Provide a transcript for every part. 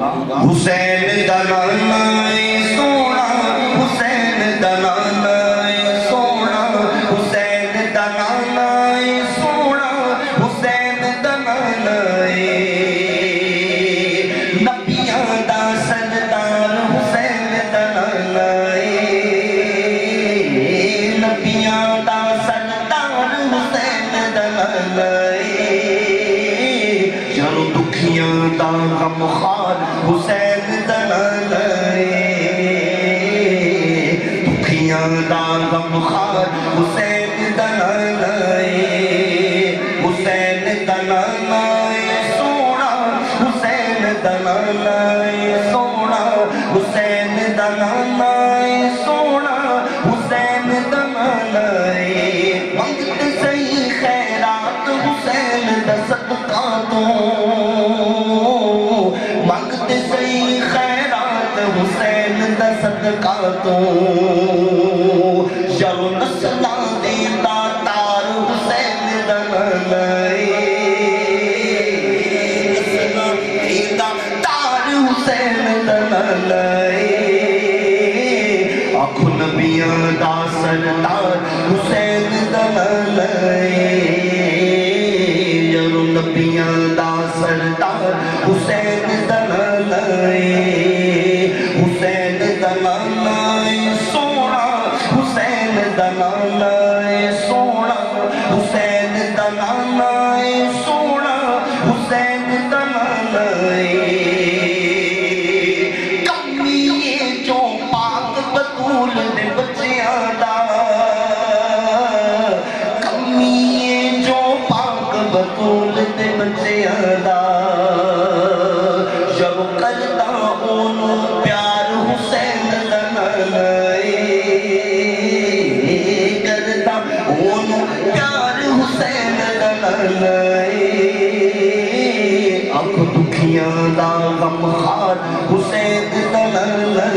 حسین دا نانا سونا حسین دا نانا سونا حسین دا نانا سونا حسین دا نانا نبیاں دا سردار حسین دا نانا نبیاں دا سردار حسین دا نانا جانو دکھیاں دا غمخوار حسین دا نانا دکھیاں دا غمخوار حسین دا نانا حسین دا نانا سونا حسین دا نانا سونا حسین دا نانا سونا حسین دا نانا منگتے صحیح خیرات حسین دا صدقہ تو منگتے صحیح خیرات حسین دا صدقہ تو شرو نسلہ دیتا تار حسین دا نانا نسلہ دیتا تار حسین دا نانا آنکھو نبیاں دا سردار حسین دا نانا یرو نبیاں دا سردار حسین دا نانا حسین دا نانا سونا حسین دا نانا سونا حسین دا نانا سونا حسین دا نانا کمی یہ جو پاک بطول دے بچیاں دا کمی یہ جو پاک بطول دے بچیاں دا جب کرتا انہوں پیار حسین دا نانا کرتا انہوں پیار حسین دا نانا آنکھ دکھیاں دا غمخوار حسین دا نانا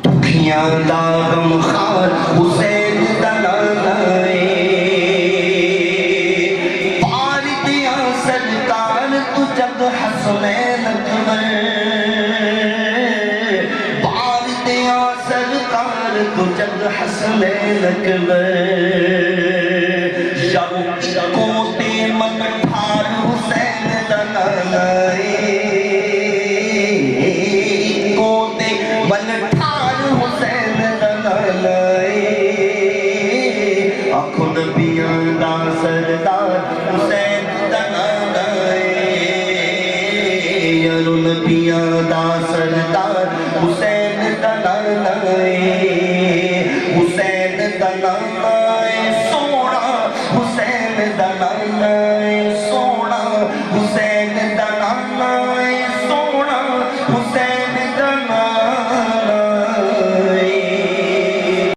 دکھیاں دا غمخوار حسین دا نانا پار دیا سرکار تو جگ حسنین اکبر پار دیا سرکار تو جگ حسنین اکبر شب کوتے من ٹھار حسین دا نانا کوتے من ٹھار حسین دا نانا آنکھو نبیاں دا سردار حسین دا نانا یرو نبیاں دا سردار حسین دا نانا حسین دا نانا سونا حسین دا نانا سونا حسین